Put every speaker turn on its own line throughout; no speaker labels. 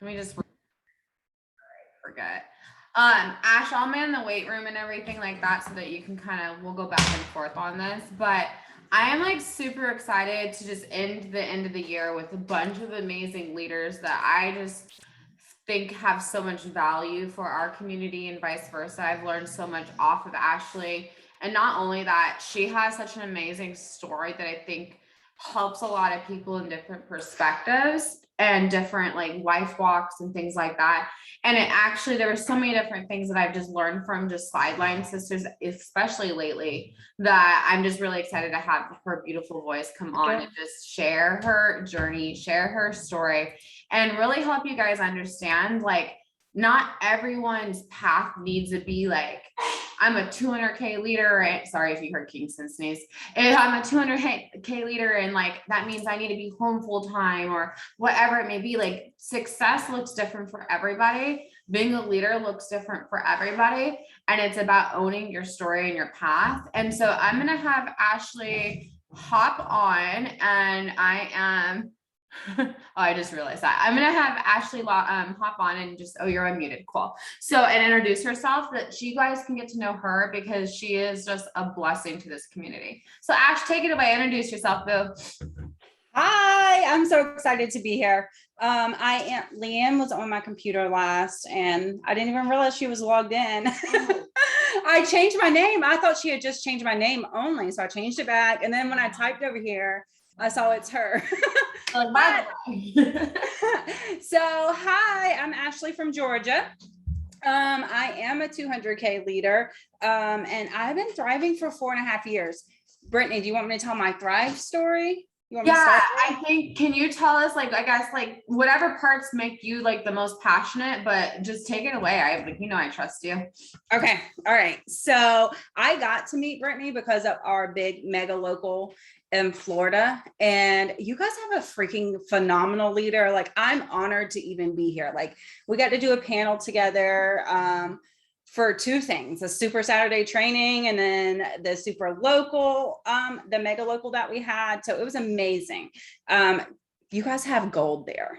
Let me just forget. Ash, I'll man the weight room and everything like that so that you can we'll go back and forth on this. But I am like super excited to just end the year with a bunch of amazing leaders that I just think have so much value for our community and vice versa. I've learned so much off of Ashley. And not only that, she has such an amazing story that I think helps a lot of people in different perspectives and different like life walks and things like that. And it actually, there were so many different things that I've just learned from just Sideline Sisters, especially lately, that I'm just really excited to have her beautiful voice come on and just share her journey, share her story, and really help you guys understand, like, not everyone's path needs to be like, I'm a 200K leader. And sorry if you heard Kingston sneeze. If I'm a 200K leader and like, that means I need to be home full time or whatever it may be. Like, success looks different for everybody. Being a leader looks different for everybody. And it's about owning your story and your path. And so I'm going to have Ashley hop on, and I am oh, I just realized that. I'm going to have Ashley hop on and just, oh, you're unmuted. Cool. So, and introduce herself, that you guys can get to know her because she is just a blessing to this community. So Ash, take it away. Introduce yourself, boo.
Hi, I'm so excited to be here. Leanne was on my computer last and I didn't even realize she was logged in. I changed my name. I thought she had just changed my name only. So I changed it back. And then when I typed over here, I saw it's her. So hi, I'm Ashley from Georgia. I am a 200K leader, and I've been thriving for 4.5 years. Brittany, do you want me to tell my Thrive story?
Yeah, I think, can you tell us, like, I guess, like, whatever parts make you like the most passionate, but just take it away. I trust you.
Okay. All right. So I got to meet Brittany because of our big mega local in Florida, and you guys have a freaking phenomenal leader. Like, I'm honored to even be here. Like, we got to do a panel together, for two things: the Super Saturday training and then the super local, the mega local that we had. So it was amazing. You guys have gold there,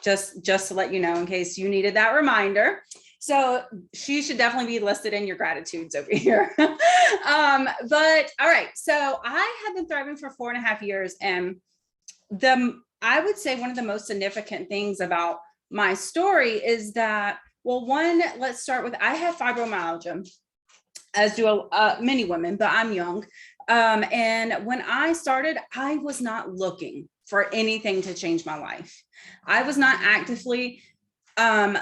just to let you know, in case you needed that reminder. So she should definitely be listed in your gratitudes over here. But all right, so I have been thriving for 4.5 years, and I would say one of the most significant things about my story is that, well, one, let's start with, I have fibromyalgia, as do many women, but I'm young. And when I started, I was not looking for anything to change my life. I was not actively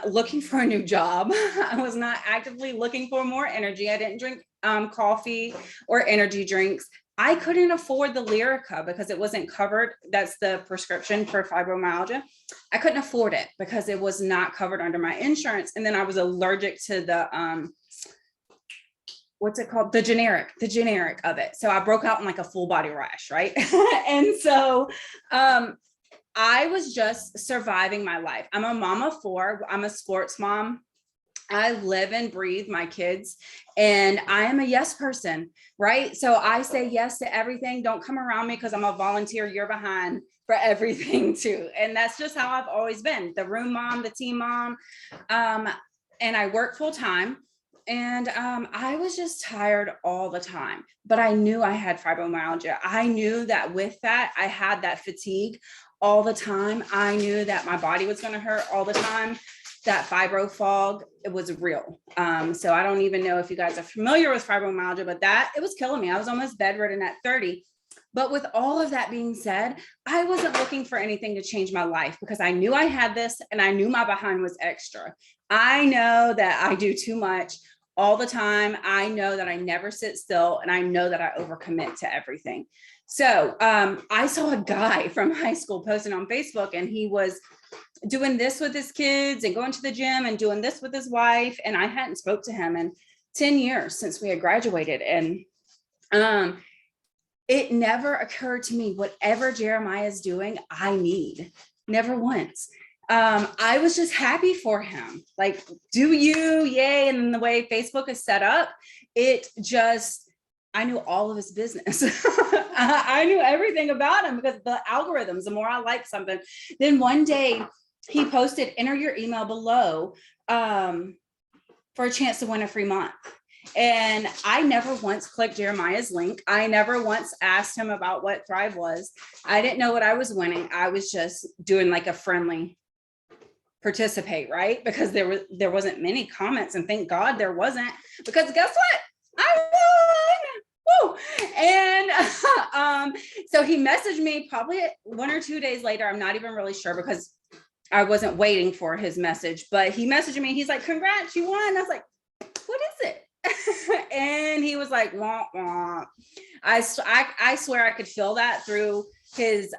looking for a new job. I was not actively looking for more energy. I didn't drink coffee or energy drinks. I couldn't afford the Lyrica because it wasn't covered. That's the prescription for fibromyalgia. I couldn't afford it because it was not covered under my insurance. And then I was allergic to the, what's it called? The generic of it. So I broke out in like a full body rash, right? And so I was just surviving my life. I'm a mom of 4. I'm a sports mom. I live and breathe my kids, and I am a yes person, right? So I say yes to everything. Don't come around me because I'm a volunteer. You're behind for everything too. And that's just how I've always been: the room mom, the team mom. And I work full time. And I was just tired all the time, but I knew I had fibromyalgia. I knew that with that, I had that fatigue all the time. I knew that my body was going to hurt all the time. That fibro fog, it was real. So I don't even know if you guys are familiar with fibromyalgia, but it was killing me. I was almost bedridden at 30. But with all of that being said, I wasn't looking for anything to change my life because I knew I had this, and I knew my behind was extra. I know that I do too much all the time. I know that I never sit still, and I know that I overcommit to everything. So I saw a guy from high school posting on Facebook, and he was doing this with his kids and going to the gym and doing this with his wife. And I hadn't spoke to him in 10 years since we had graduated. And it never occurred to me, whatever Jeremiah is doing, I need. Never once. I was just happy for him. Like, do you, yay. And then the way Facebook is set up, I knew all of his business. I knew everything about him because the algorithms, the more I like something. Then one day he posted, enter your email below for a chance to win a free month. And I never once clicked Jeremiah's link. I never once asked him about what Thrive was. I didn't know what I was winning. I was just doing like a friendly participate, right? Because there wasn't many comments, and thank God there wasn't, because guess what? I won. Woo! And so he messaged me probably 1 or 2 days later. I'm not even really sure because I wasn't waiting for his message, but he messaged me. He's like, congrats, you won. I was like, what is it? And he was like, wah, wah. I swear I could feel that through his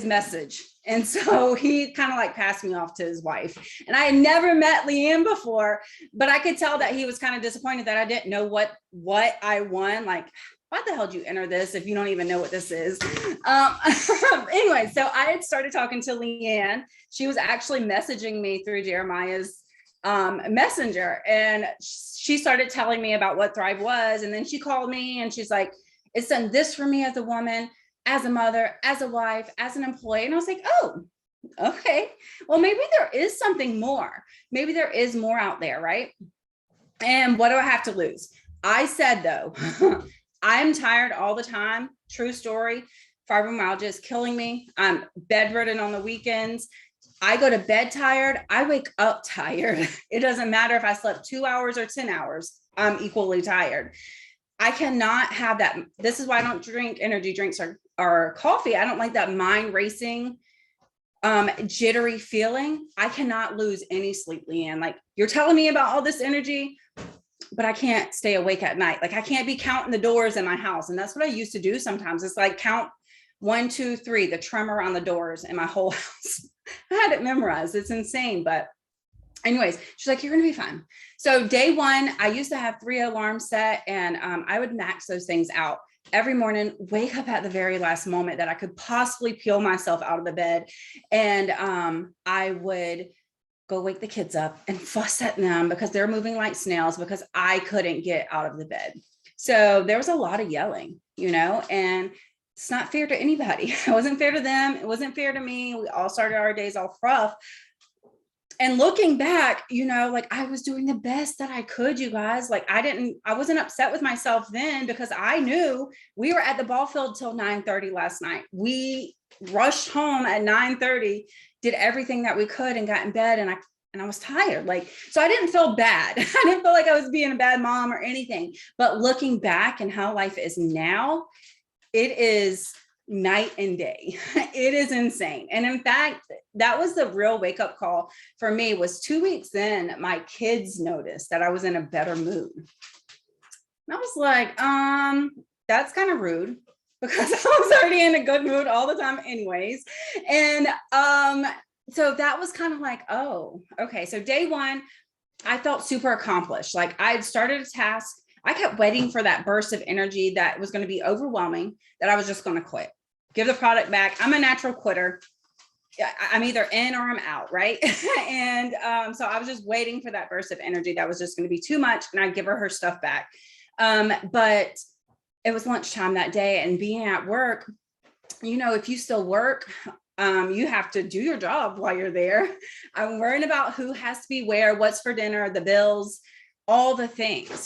message. And so he kind of like passed me off to his wife. And I had never met Leanne before, but I could tell that he was kind of disappointed that I didn't know what I won. Like, why the hell did you enter this if you don't even know what this is? Anyway, so I had started talking to Leanne. She was actually messaging me through Jeremiah's messenger, and she started telling me about what Thrive was. And then she called me and she's like, it's done this for me as a woman, as a mother, as a wife, as an employee. And I was like, oh, okay, well, maybe there is something more. Maybe there is more out there, right? And what do I have to lose? I said, though, I'm tired all the time. True story. Fibromyalgia is killing me. I'm bedridden on the weekends. I go to bed tired. I wake up tired. It doesn't matter if I slept 2 hours or 10 hours. I'm equally tired. I cannot have that. This is why I don't drink energy drinks or coffee. I don't like that mind racing, jittery feeling. I cannot lose any sleep, Leanne. Like, you're telling me about all this energy, but I can't stay awake at night. Like, I can't be counting the doors in my house. And that's what I used to do sometimes. It's like count 1, 2, 3, the tremor on the doors in my whole house. I had it memorized. It's insane. But anyways, she's like, you're going to be fine. So day one, I used to have 3 alarms set, and I would max those things out every morning, wake up at the very last moment that I could possibly peel myself out of the bed. And I would go wake the kids up and fuss at them because they're moving like snails because I couldn't get out of the bed. So there was a lot of yelling, and it's not fair to anybody. It wasn't fair to them. It wasn't fair to me. We all started our days off rough. And looking back, like, I was doing the best that I could, you guys. Like, I wasn't upset with myself then because I knew we were at the ball field till 9:30 last night. We rushed home at 9:30, did everything that we could, and got in bed. And I was tired. Like, so I didn't feel bad. I didn't feel like I was being a bad mom or anything. But looking back and how life is now, it is night and day. It is insane. And in fact, that was the real wake up call for me. Was 2 weeks in, my kids noticed that I was in a better mood. And I was like, that's kind of rude because I was already in a good mood all the time anyways. And so that was kind of like, oh, okay. So day one, I felt super accomplished. Like, I had started a task. I kept waiting for that burst of energy that was going to be overwhelming, that I was just going to quit, give the product back. I'm a natural quitter. I'm either in or I'm out, right? And so I was just waiting for that burst of energy that was just going to be too much, and I'd give her stuff back. But it was lunchtime that day, and being at work, if you still work, you have to do your job while you're there. I'm worrying about who has to be where, what's for dinner, the bills, all the things.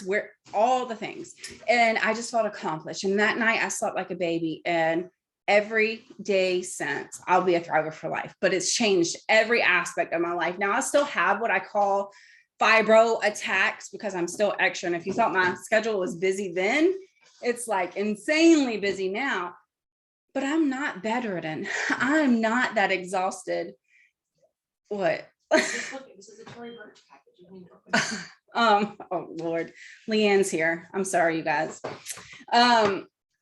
And I just felt accomplished. And that night I slept like a baby. And every day since, I'll be a thriver for life, but it's changed every aspect of my life. Now I still have what I call fibro attacks because I'm still extra. And if you thought my schedule was busy then, it's like insanely busy now. But I'm not bedridden. I'm not that exhausted. What?
This is a Tory Burch package.
Oh Lord, Leanne's here. I'm sorry, you guys.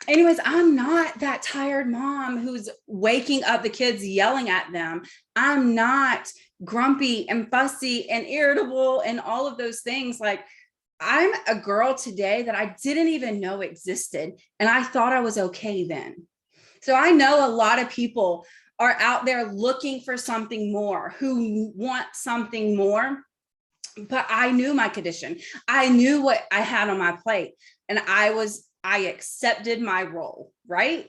Anyways, I'm not that tired mom who's waking up the kids yelling at them. I'm not grumpy and fussy and irritable and all of those things. Like, I'm a girl today that I didn't even know existed, and I thought I was okay then. So I know a lot of people are out there looking for something more, who want something more. But I knew my condition. I knew what I had on my plate, and I accepted my role, right?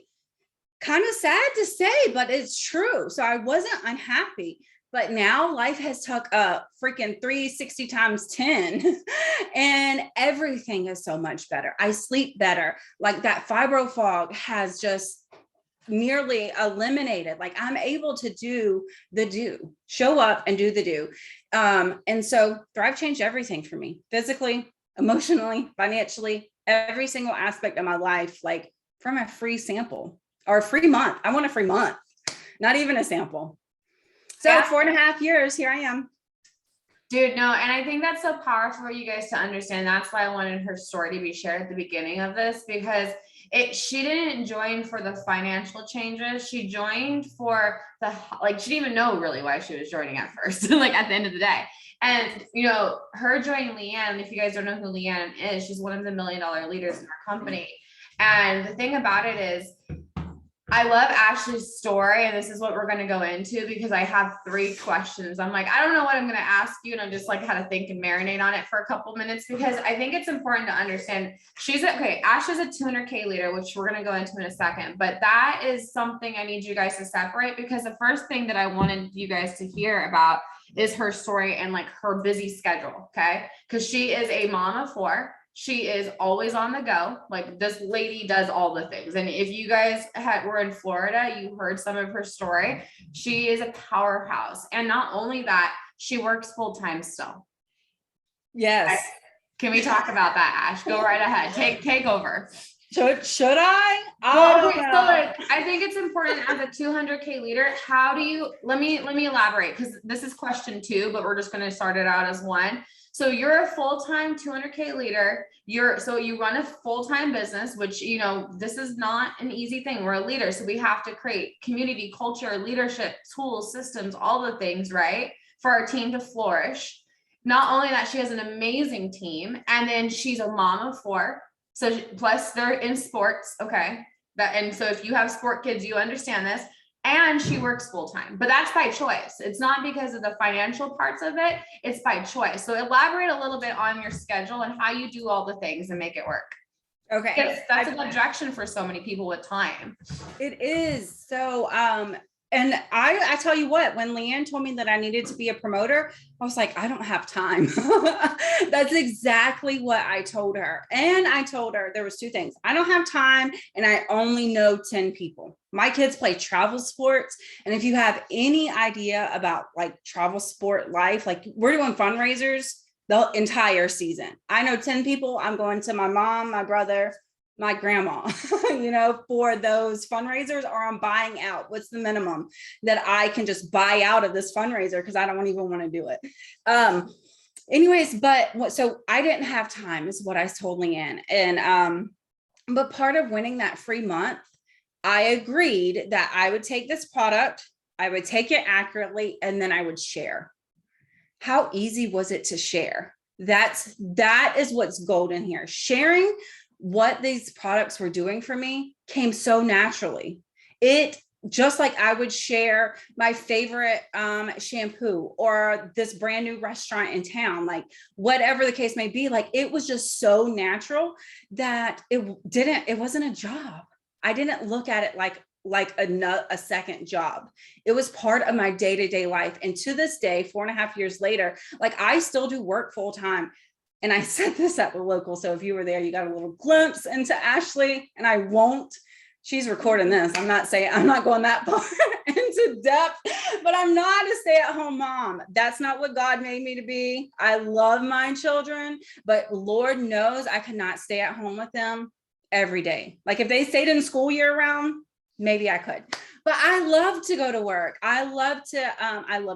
Kind of sad to say, but it's true. So I wasn't unhappy. But now life has took a freaking 360 times 10 and everything is so much better. I sleep better. Like that fibro fog has just nearly eliminated. Like I'm able to show up and do the do. And so Thrive changed everything for me, physically, emotionally, financially, every single aspect of my life, like from a free sample or a free month. I want a free month, not even a sample. So
Yeah.
4.5 years, here I am.
Dude, no, and I think that's so powerful for you guys to understand. That's why I wanted her story to be shared at the beginning of this, because she didn't join for the financial changes. She joined for she didn't even know really why she was joining at first, like at the end of the day. And, her joining Leanne, if you guys don't know who Leanne is, she's one of the $1 million leaders in our company. And the thing about it is, I love Ashley's story, and this is what we're going to go into, because I have 3 questions. I'm like, I don't know what I'm going to ask you, and I'm just like how to think and marinate on it for a couple minutes, because I think it's important to understand Ashley's a 200K leader, which we're going to go into in a second, but that is something I need you guys to separate, because the first thing that I wanted you guys to hear about is her story and like her busy schedule. Okay. Because she is a mom of 4. She is always on the go. Like this lady does all the things. And if you guys were in Florida, you heard some of her story. She is a powerhouse. And not only that, she works full time still.
Yes.
Can we talk about that, Ash? Go right ahead. Take over.
Should I?
Well, okay, so like, I think it's important as a 200K leader. How do you, let me elaborate, because this is question 2, but we're just going to start it out as 1. So you're a full-time 200K leader. So you run a full-time business, which, this is not an easy thing. We're a leader. So we have to create community, culture, leadership, tools, systems, all the things, right? For our team to flourish. Not only that, she has an amazing team, and then she's a mom of 4. So plus they're in sports. Okay. And so if you have sport kids, you understand this. And she works full time, but that's by choice. It's not because of the financial parts of it. It's by choice. So elaborate a little bit on your schedule and how you do all the things and make it work.
Okay.
Because that's an objection for so many people with time.
It is. So, and I tell you what, when Leanne told me that I needed to be a promoter, I was like, I don't have time. That's exactly what I told her. And I told her there was 2 things. I don't have time, and I only know 10 people. My kids play travel sports. And if you have any idea about like travel sport life, like we're doing fundraisers the entire season. I know 10 people. I'm going to my mom, my brother, my grandma, for those fundraisers, or I'm buying out. What's the minimum that I can just buy out of this fundraiser? Because I don't even want to do it. So I didn't have time is what I told Leanne. And, but part of winning that free month, I agreed that I would take this product, I would take it accurately, and then I would share. How easy was it to share? That is what's golden here. Sharing what these products were doing for me came so naturally. It just like I would share my favorite shampoo or this brand new restaurant in town, like whatever the case may be, like it was just so natural that it wasn't a job. I didn't look at it like a second job. It was part of my day-to-day life. And to this day, 4.5 years later, like I still do work full time. And I said this at the local. So if you were there, you got a little glimpse into Ashley, and I won't, she's recording this. I'm not going that far into depth, but I'm not a stay-at-home mom. That's not what God made me to be. I love my children, but Lord knows I cannot stay at home with them every day. Like if they stayed in school year round, maybe I could, but I love to go to work. I love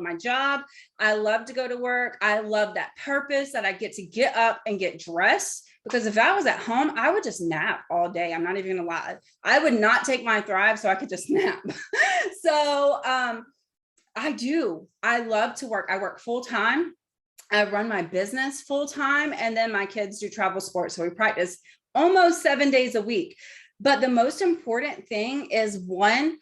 my job. I love to go to work. I love that purpose that I get to get up and get dressed, because if I was at home, I would just nap all day. I'm not even gonna lie. I would not take my Thrive so I could just nap. So I love to work. I work full time. I run my business full time. And then my kids do travel sports. So we practice almost 7 days a week. But the most important thing is, one,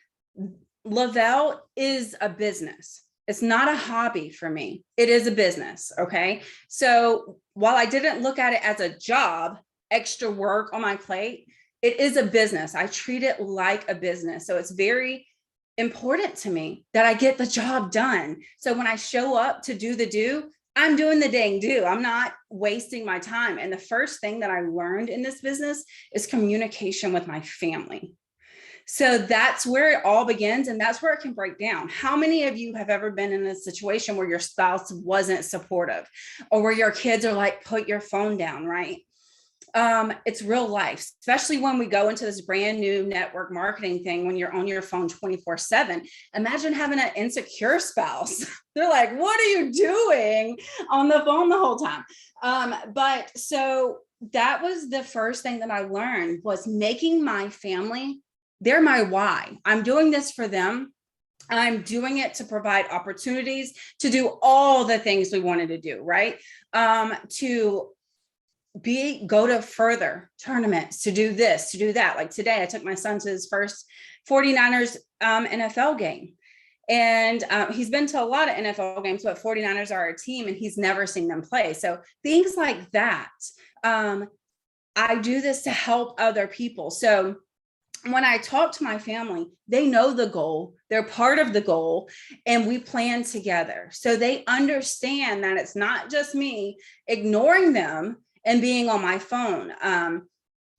Lavelle is a business. It's not a hobby for me. It is a business. Okay. So while I didn't look at it as a job, extra work on my plate, it is a business. I treat it like a business. So it's very important to me that I get the job done. So when I show up to do the do, I'm doing the dang do. I'm not wasting my time. And the first thing that I learned in this business is communication with my family. So that's where it all begins, and that's where it can break down. How many of you have ever been in a situation where your spouse wasn't supportive, or where your kids are like, put your phone down, right? It's real life, especially when we go into this brand new network marketing thing, when you're on your phone 24/7. Imagine having an insecure spouse. They're like, what are you doing on the phone the whole time? But so that was the first thing that I learned, was making my family, they're my why. I'm doing this for them. I'm doing it to provide opportunities to do all the things we wanted to do, right? To go to further tournaments, to do this, to do that. Like today, I took my son to his first 49ers NFL game. And he's been to a lot of NFL games, but 49ers are a team and he's never seen them play. So things like that. I do this to help other people. So when I talk to my family, they know the goal, they're part of the goal, and we plan together. So they understand that it's not just me ignoring them and being on my phone.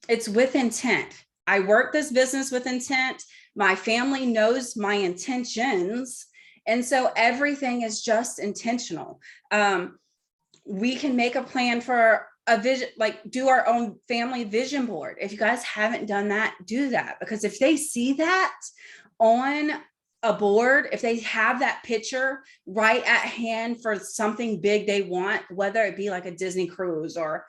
It's with intent. I work this business with intent. My family knows my intentions. And so everything is just intentional. We can make a plan for a vision, like do our own family vision board. If you guys haven't done that, do that. Because if they see that on a board, if they have that picture right at hand for something big they want, whether it be like a Disney cruise or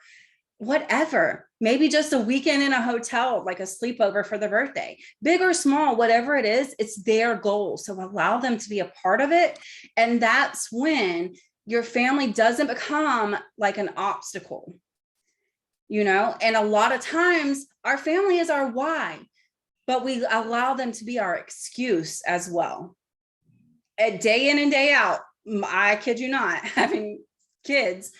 whatever, maybe just a weekend in a hotel, like a sleepover for their birthday, big or small, whatever it is, it's their goal. So allow them to be a part of it. And that's when your family doesn't become like an obstacle, you know? And a lot of times our family is our why, but we allow them to be our excuse as well. And day in and day out, I kid you not, having kids,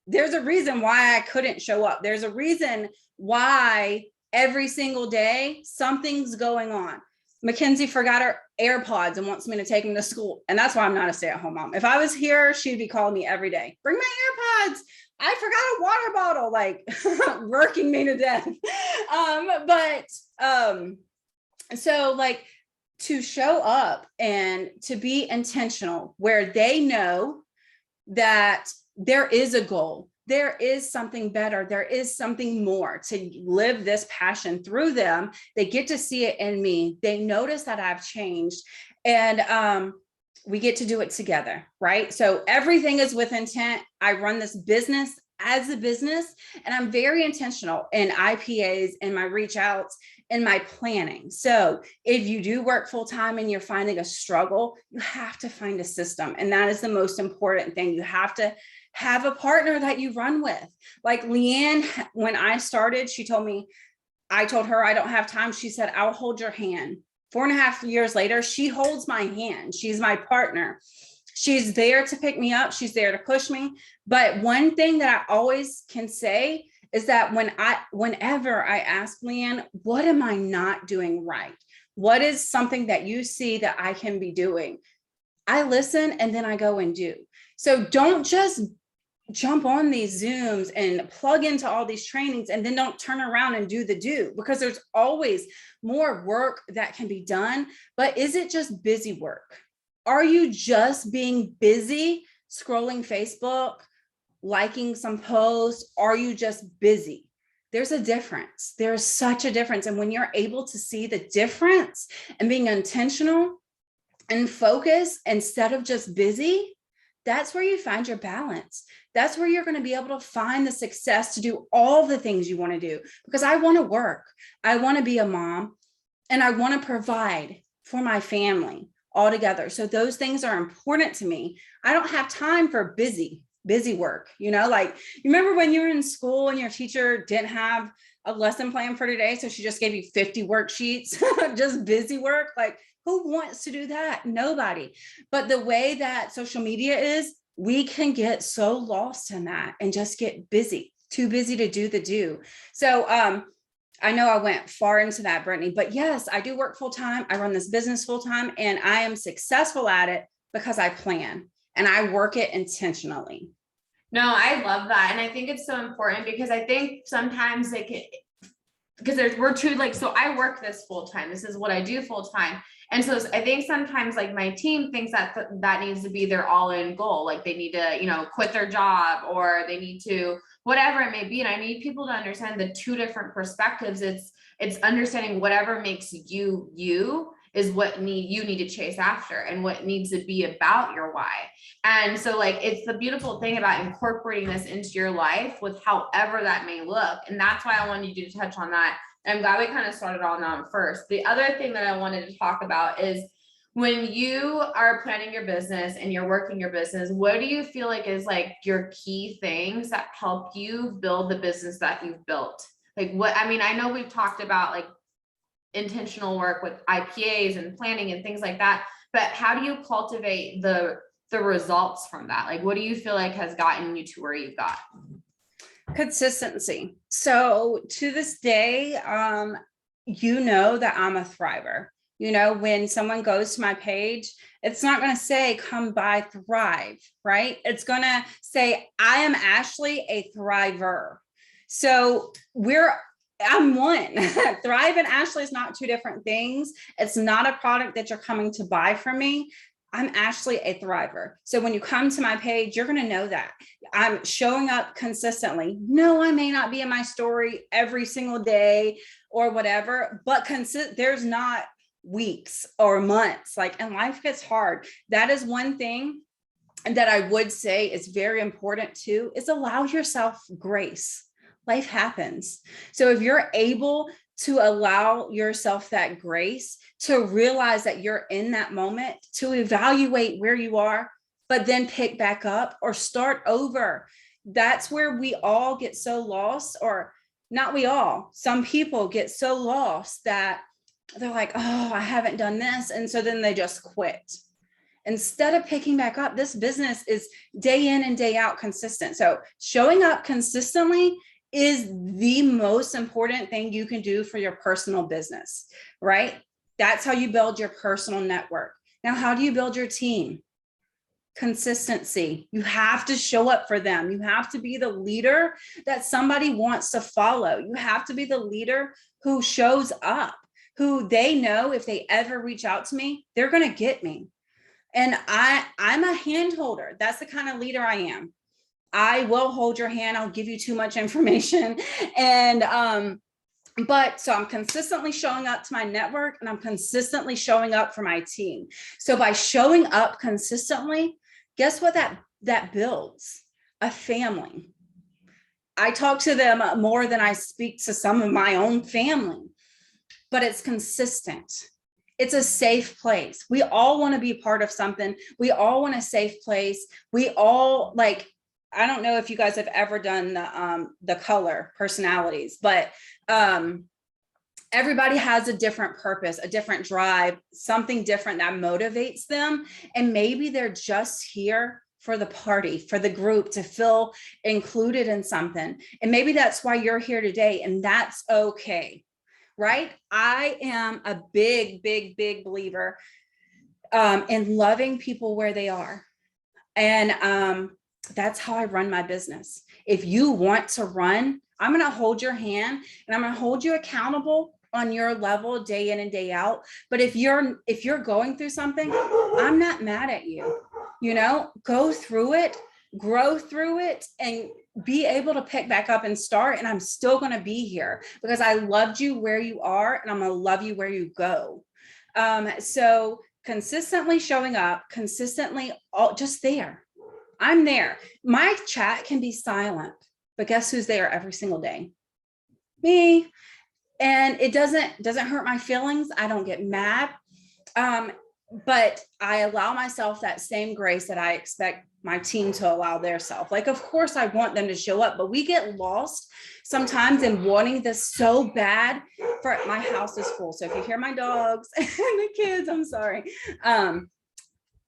there's a reason why I couldn't show up. There's a reason why every single day something's going on. Mackenzie forgot her AirPods and wants me to take them to school. And that's why I'm not a stay-at-home mom. If I was here, she'd be calling me every day. Bring my AirPods. I forgot a water bottle, like working me to death. So like to show up and to be intentional where they know that there is a goal, there is something better, there is something more, to live this passion through them. They get to see it in me. They notice that I've changed, and we get to do it together, right? So everything is with intent. I run this business as a business, and I'm very intentional in IPAs and my reach outs and my planning. So if you do work full time and you're finding a struggle, you have to find a system. And that is the most important thing. You have to have a partner that you run with. Like Leanne, when I started, she told me, I told her I don't have time. She said, I'll hold your hand. 4.5 years later, she holds my hand. She's my partner. She's there to pick me up. She's there to push me. But one thing that I always can say is that whenever I ask Leanne, what am I not doing right? What is something that you see that I can be doing? I listen and then I go and do. So don't just jump on these Zooms and plug into all these trainings and then don't turn around and do the do, because there's always more work that can be done. But is it just busy work? Are you just being busy scrolling Facebook, liking some posts? Are you just busy? There's a difference. There's such a difference. And when you're able to see the difference and being intentional and focus instead of just busy, that's where you find your balance. That's where you're going to be able to find the success to do all the things you want to do. Because I want to work, I want to be a mom, and I want to provide for my family all together. So those things are important to me. I don't have time for busy work. You know, like you remember when you were in school and your teacher didn't have a lesson plan for today, so she just gave you 50 worksheets, just busy work. Like, who wants to do that? Nobody. But the way that social media is, we can get so lost in that and just get busy, too busy to do the do. So I know I went far into that, Brittany, but yes, I do work full time. I run this business full time, and I am successful at it because I plan and I work it intentionally.
No, I love that. And I think it's so important because I think sometimes because we're true, like, so I work this full time. This is what I do full time. And so I think sometimes like my team thinks that that needs to be their all in goal. Like they need to, quit their job, or they need to, whatever it may be. And I need people to understand the two different perspectives. It's understanding whatever makes you is what you need to chase after, and what needs to be about your why. And so like, it's the beautiful thing about incorporating this into your life with however that may look. And that's why I wanted you to touch on that. And I'm glad we kind of started on that first. The other thing that I wanted to talk about is when you are planning your business and you're working your business, what do you feel like is like your key things that help you build the business that you've built? Like I know we've talked about like intentional work with IPAs and planning and things like that, but how do you cultivate the results from that? Like, what do you feel like has gotten you to where you've got?
Consistency. So to this day, that I'm a thriver. When someone goes to my page, it's not going to say come by thrive, right? It's going to say I am Ashley, a thriver. So I'm one. Thrive and Ashley is not two different things. It's not a product that you're coming to buy from me. I'm Ashley, a thriver. So when you come to my page, you're going to know that I'm showing up consistently. No, I may not be in my story every single day or whatever, but there's not weeks or months, and life gets hard. That is one thing that I would say is very important too, is allow yourself grace. Life happens. So if you're able to allow yourself that grace, to realize that you're in that moment, to evaluate where you are, but then pick back up or start over. That's where we all get so lost, or not we all, some people get so lost that they're like, oh, I haven't done this. And so then they just quit. Instead of picking back up, this business is day in and day out consistent. So showing up consistently is the most important thing you can do for your personal business, right? That's how you build your personal network. Now, how do you build your team? Consistency. You have to show up for them. You have to be the leader that somebody wants to follow. You have to be the leader who shows up, who they know if they ever reach out to me, they're going to get me. And I'm a hand holder. That's the kind of leader I am. I will hold your hand. I'll give you too much information. And, but so I'm consistently showing up to my network, and I'm consistently showing up for my team. So by showing up consistently, guess what that builds? A family. I talk to them more than I speak to some of my own family, but it's consistent. It's a safe place. We all want to be part of something. We all want a safe place. We all I don't know if you guys have ever done the color personalities, but everybody has a different purpose, a different drive, something different that motivates them. And maybe they're just here for the party, for the group, to feel included in something. And maybe that's why you're here today, and that's okay, right? I am a big, big, big believer in loving people where they are. And that's how I run my business. If you want to run, I'm going to hold your hand, and I'm going to hold you accountable on your level day in and day out. But if you're going through something, I'm not mad at you. Go through it, grow through it, and be able to pick back up and start. And I'm still going to be here because I loved you where you are, and I'm going to love you where you go. So consistently showing up, consistently just there. I'm there. My chat can be silent, but guess who's there every single day? Me. And it doesn't hurt my feelings. I don't get mad. But I allow myself that same grace that I expect my team to allow their self. Of course I want them to show up, but we get lost sometimes in wanting this so bad. For my house is full. So if you hear my dogs and the kids, I'm sorry.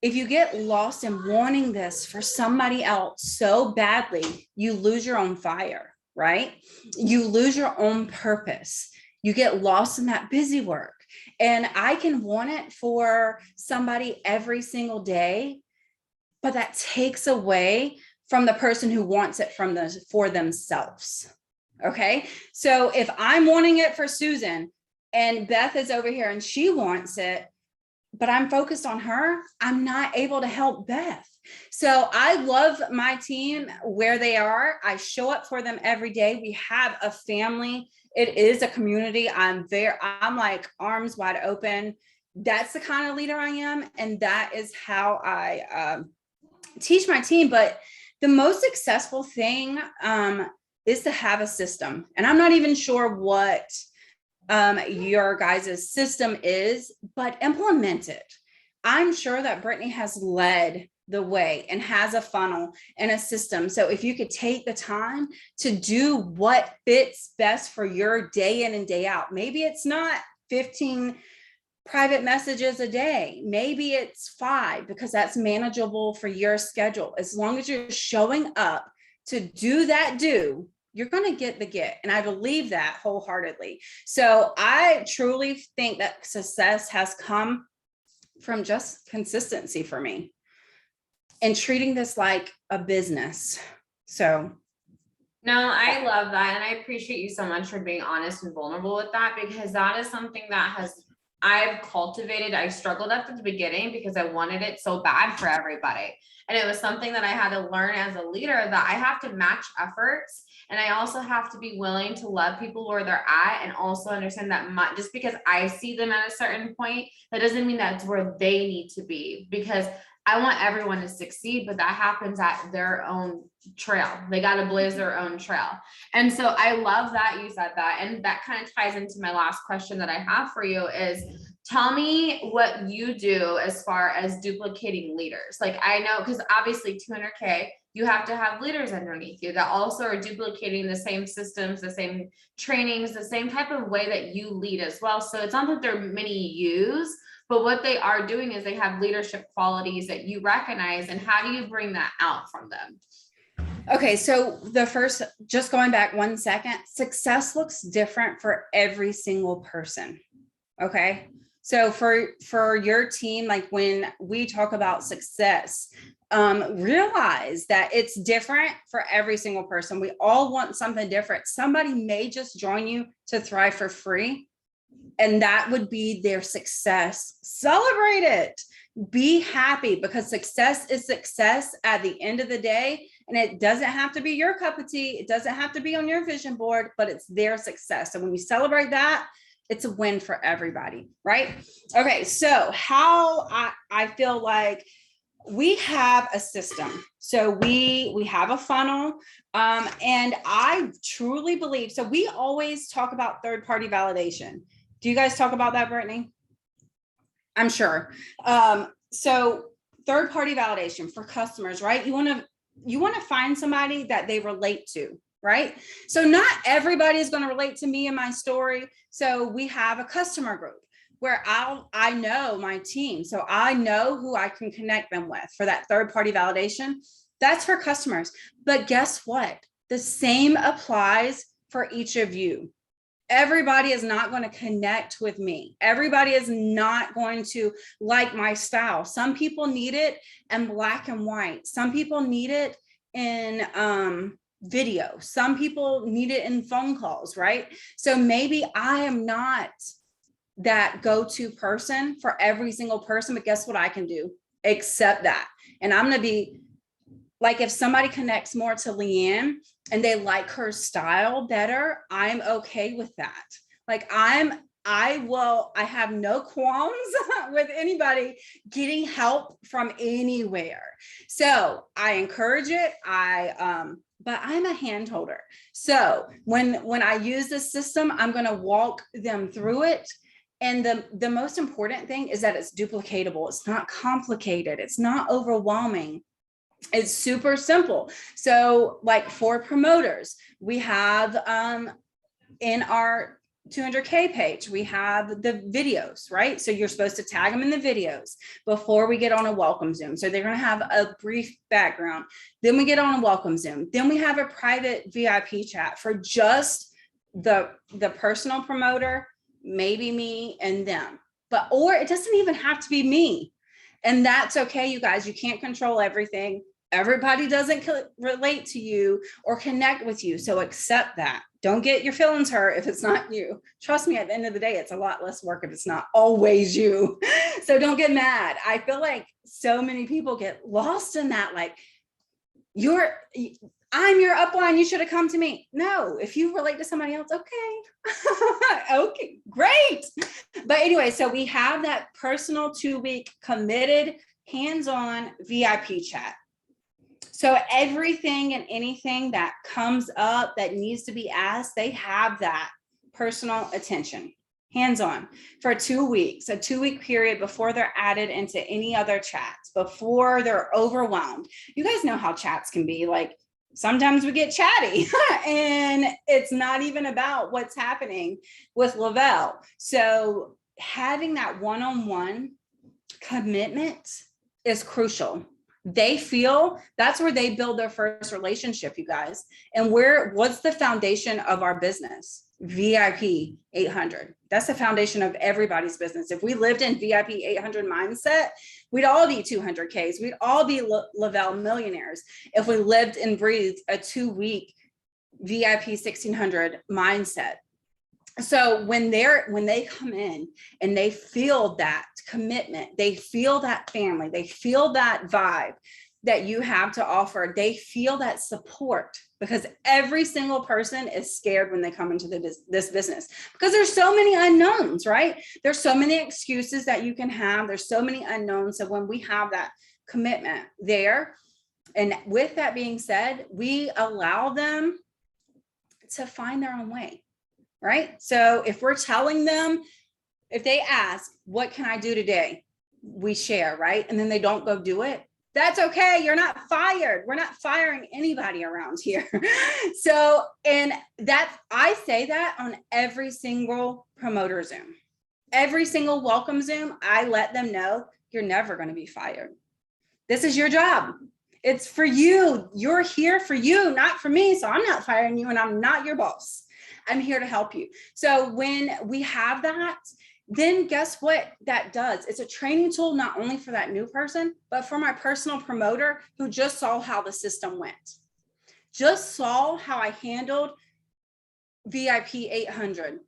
If you get lost in wanting this for somebody else so badly, you lose your own fire, right? You lose your own purpose. You get lost in that busy work. And I can want it for somebody every single day, but that takes away from the person who wants it for themselves. Okay. So if I'm wanting it for Susan and Beth is over here and she wants it, but I'm focused on her, I'm not able to help Beth. So I love my team where they are. I show up for them every day. We have a family. It is a community. I'm like arms wide open. That's the kind of leader I am. And that is how I teach my team. But the most successful thing is to have a system. And I'm not even sure what your guys' system is, but implement it. I'm sure that Brittany has led the way and has a funnel and a system. So if you could take the time to do what fits best for your day in and day out, maybe it's not 15 private messages a day. Maybe it's 5 because that's manageable for your schedule. As long as you're showing up to do that, you're going to get the get. And I believe that wholeheartedly. So I truly think that success has come from just consistency for me and treating this like a business. So.
No, I love that. And I appreciate you so much for being honest and vulnerable with that, because that is something that I've cultivated. I struggled at the beginning because I wanted it so bad for everybody. And it was something that I had to learn as a leader, that I have to match efforts. And I also have to be willing to love people where they're at, and also understand that just because I see them at a certain point, that doesn't mean that's where they need to be, because I want everyone to succeed, but that happens at their own trail. They got to blaze their own trail. And so I love that you said that. And that kind of ties into my last question that I have for you is, tell me what you do as far as duplicating leaders. Like, I know, because obviously 200K, you have to have leaders underneath you that also are duplicating the same systems, the same trainings, the same type of way that you lead as well. So it's not that they're mini yous, but what they are doing is they have leadership qualities that you recognize. And how do you bring that out from them?
Okay, so just going back 1 second, success looks different for every single person. Okay, so for your team, like when we talk about success, realize that it's different for every single person. We all want something different. Somebody may just join you to thrive for free, and that would be their success. Celebrate it. Be happy, because success is success at the end of the day. And it doesn't have to be your cup of tea. It doesn't have to be on your vision board, but it's their success. And when you celebrate that, it's a win for everybody, right? Okay, so how I feel like we have a system. So we have a funnel, and I truly believe, so we always talk about third-party validation. Do you guys talk about that, Brittany? I'm sure. So third-party validation for customers, right? You want to find somebody that they relate to, right? So not everybody is going to relate to me and my story. So we have a customer group where I know my team. So I know who I can connect them with for that third-party validation. That's for customers. But guess what? The same applies for each of you. Everybody is not going to connect with me. Everybody is not going to like my style. Some people need it in black and white. Some people need it in video. Some people need it in phone calls, right? So maybe I am not that go-to person for every single person, but guess what I can do? Accept that. And I'm going to be like, if somebody connects more to Leanne and they like her style better, I'm okay with that. Like I have no qualms with anybody getting help from anywhere. So I encourage it. But I'm a hand holder. So when I use this system, I'm going to walk them through it. And the most important thing is that it's duplicatable. It's not complicated. It's not overwhelming. It's super simple. So like for promoters, we have in our 200K page, we have the videos, right? So you're supposed to tag them in the videos before we get on a welcome Zoom. So they're going to have a brief background. Then we get on a welcome Zoom. Then we have a private VIP chat for just the personal promoter, maybe me and them, or it doesn't even have to be me. And that's okay, you guys. You can't control everything. Everybody doesn't relate to you or connect with you. So accept that. Don't get your feelings hurt if it's not you. Trust me, at the end of the day, it's a lot less work if it's not always you. So don't get mad. I feel like so many people get lost in that. Like, I'm your upline, you should have come to me. No, if you relate to somebody else, okay. Okay, great. But anyway, so we have that personal 2-week committed hands-on VIP chat. So everything and anything that comes up that needs to be asked, they have that personal attention, hands-on, for 2 weeks, a 2-week period before they're added into any other chats, before they're overwhelmed. You guys know how chats can be. Like, sometimes we get chatty and it's not even about what's happening with Lavelle. So having that one-on-one commitment is crucial. They feel that's where they build their first relationship, you guys. And what's the foundation of our business? VIP 800. That's the foundation of everybody's business. If we lived in VIP 800 mindset, we'd all be 200Ks. We'd all be Lavelle millionaires if we lived and breathed a 2-week VIP 1600 mindset. So when they come in and they feel that commitment, they feel that family, they feel that vibe that you have to offer, they feel that support, because every single person is scared when they come into this business, because there's so many unknowns, right? There's so many excuses that you can have. There's so many unknowns. So when we have that commitment there, and with that being said, we allow them to find their own way. Right? So if we're telling them, if they ask, what can I do today? We share, right? And then they don't go do it. That's okay. You're not fired. We're not firing anybody around here. So, and I say that on every single promoter Zoom, every single welcome Zoom, I let them know you're never going to be fired. This is your job. It's for you. You're here for you, not for me. So I'm not firing you and I'm not your boss. I'm here to help you. So when we have that, then guess what that does? It's a training tool, not only for that new person, but for my personal promoter who just saw how the system went, just saw how I handled VIP 800,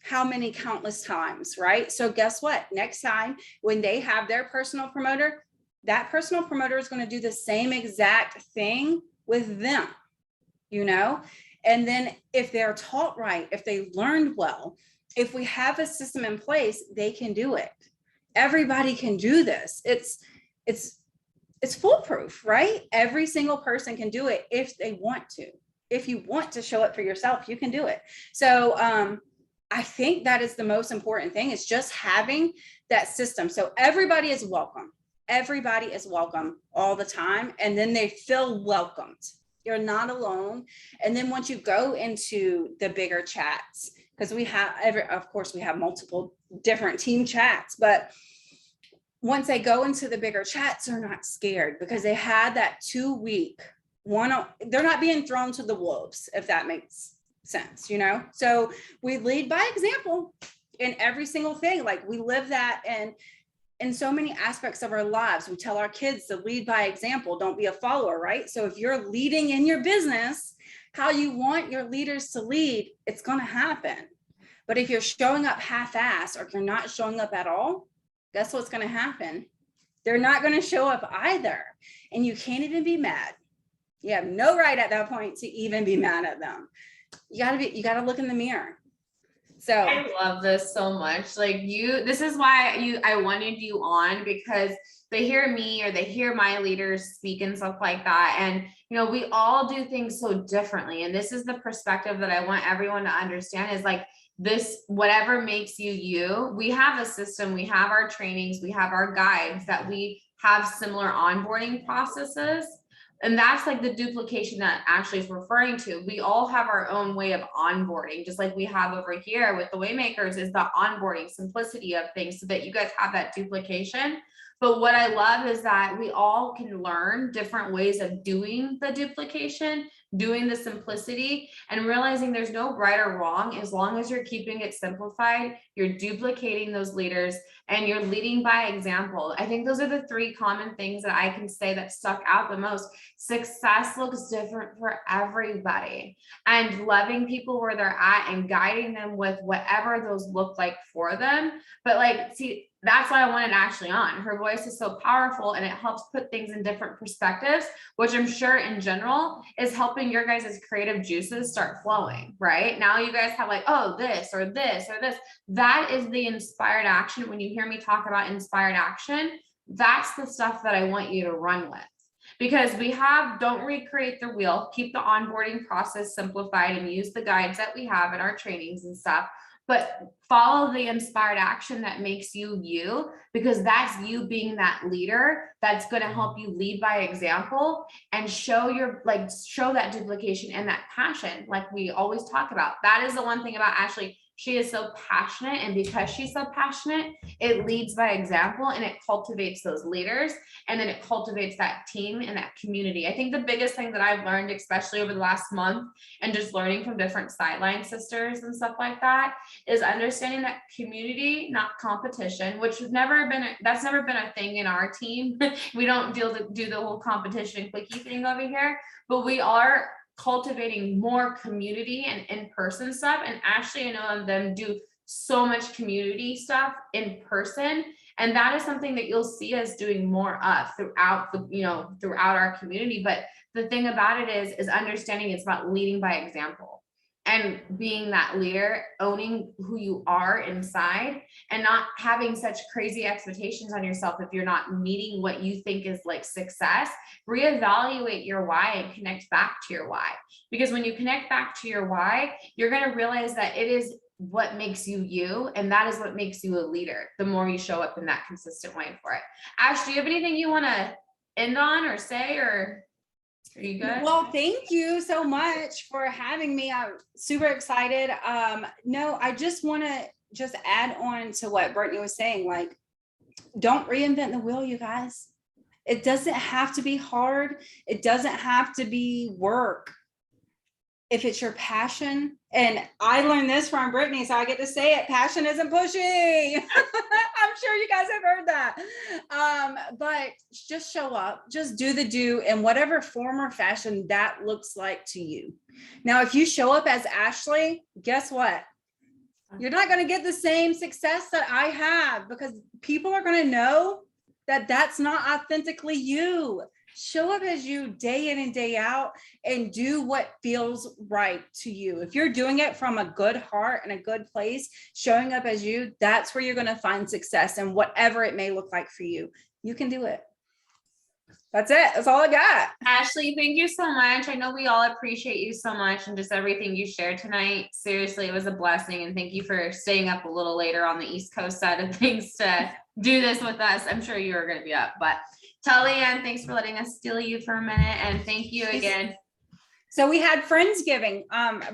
how many countless times, right? So guess what? Next time when they have their personal promoter, that personal promoter is going to do the same exact thing with them, you know? And then if they're taught right, if they learned well, if we have a system in place, they can do it. Everybody can do this. It's foolproof, right? Every single person can do it if they want to. If you want to show up for yourself, you can do it. So I think that is the most important thing, is just having that system. So everybody is welcome. Everybody is welcome all the time. And then they feel welcomed. You're not alone. And then once you go into the bigger chats, because we have, of course, we have multiple different team chats, but once they go into the bigger chats, they're not scared because they had that 2-week they're not being thrown to the wolves, if that makes sense, you know? So we lead by example in every single thing. Like, we live that in so many aspects of our lives. We tell our kids to lead by example, don't be a follower, right? So if you're leading in your business how you want your leaders to lead, it's going to happen. But if you're showing up half-assed, or if you're not showing up at all, guess what's going to happen? They're not going to show up either. And you can't even be mad. You have no right at that point to even be mad at them. You got to look in the mirror. So
I love this so much. Like, this is why I wanted you on, because they hear me or they hear my leaders speak and stuff like that. And, you know, we all do things so differently. And this is the perspective that I want everyone to understand, is like, this, whatever makes you you, we have a system, we have our trainings, we have our guides, that we have similar onboarding processes. And that's like the duplication that Ashley is referring to. We all have our own way of onboarding, just like we have over here with the Waymakers, is the onboarding simplicity of things, so that you guys have that duplication. But what I love is that we all can learn different ways of doing the duplication doing the simplicity and realizing there's no right or wrong. As long as you're keeping it simplified, you're duplicating those leaders and you're leading by example. I think those are the three common things that I can say that stuck out the most. Success looks different for everybody, and loving people where they're at and guiding them with whatever those look like for them. But like, see, that's why I wanted Ashley on. Her voice is so powerful and it helps put things in different perspectives, which I'm sure in general is helping your guys' creative juices start flowing, right? Now you guys have like, oh, this or this or this. That is the inspired action. When you hear me talk about inspired action, that's the stuff that I want you to run with. Because don't recreate the wheel, keep the onboarding process simplified and use the guides that we have in our trainings and stuff, but follow the inspired action that makes you you, because that's you being that leader that's going to help you lead by example and show that duplication and that passion like we always talk about. That is the one thing about Ashley. She is so passionate, and because she's so passionate, it leads by example and it cultivates those leaders, and then it cultivates that team and that community. I think the biggest thing that I've learned, especially over the last month and just learning from different sideline sisters and stuff like that, is understanding that community, not competition, which has never been a thing in our team. We don't do the whole competition clicky thing over here, but we are cultivating more community and in-person stuff. And Ashley, I know them do so much community stuff in person. And that is something that you'll see us doing more of throughout our community. But the thing about it is understanding it's about leading by example and being that leader, owning who you are inside and not having such crazy expectations on yourself. If you're not meeting what you think is like success, reevaluate your why and connect back to your why. Because when you connect back to your why, you're going to realize that it is what makes you you, and that is what makes you a leader the more you show up in that consistent way for it. Ash, do you have anything you want to end on or say, or are you good?
Well, thank you so much for having me. I'm super excited. No, I just want to add on to what Brittany was saying. Like, don't reinvent the wheel, you guys. It doesn't have to be hard. It doesn't have to be work. If it's your passion, and I learned this from Brittany, so I get to say it, passion isn't pushy. I'm sure you guys have heard that. But just show up, just do the do in whatever form or fashion that looks like to you. Now, if you show up as Ashley, guess what? You're not going to get the same success that I have, because people are going to know that that's not authentically you. Show up as you day in and day out and do what feels right to you. If you're doing it from a good heart and a good place, showing up as you, that's where you're going to find success, and whatever it may look like for you, you can do it. That's it. That's all I got.
Ashley, thank you so much. I know we all appreciate you so much and just everything you shared tonight. Seriously, it was a blessing. And thank you for staying up a little later on the East Coast side of things to do this with us. I'm sure you are going to be up, but tell Leanne, thanks for letting us steal you for a minute. And thank you again.
So we had Friendsgiving.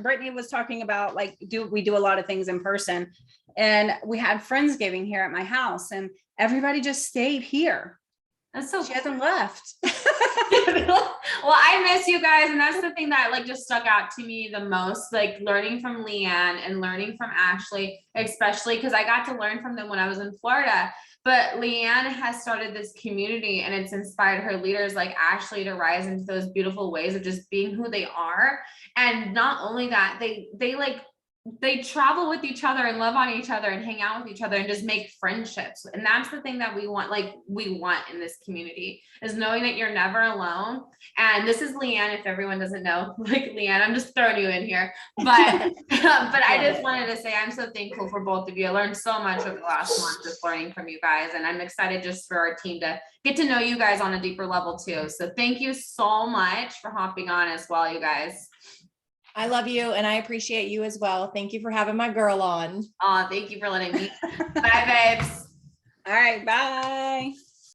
Brittany was talking about we do a lot of things in person, and we had Friendsgiving here at my house, and everybody just stayed here.
That's so
she hasn't left.
Well, I miss you guys. And that's the thing that just stuck out to me the most, learning from Leanne and learning from Ashley, especially because I got to learn from them when I was in Florida. But Leanne has started this community, and it's inspired her leaders like Ashley to rise into those beautiful ways of just being who they are. And not only that, they travel with each other and love on each other and hang out with each other and just make friendships. And that's the thing that we want in this community, is knowing that you're never alone. And this is Leanne, if everyone doesn't know, Leanne, I'm just throwing you in here, but I just wanted to say I'm so thankful for both of you. I learned so much over the last month just learning from you guys, and I'm excited just for our team to get to know you guys on a deeper level too. So thank you so much for hopping on as well, you guys.
I love you, and I appreciate you as well. Thank you for having my girl on.
Thank you for letting me. Bye, babes.
All right, bye.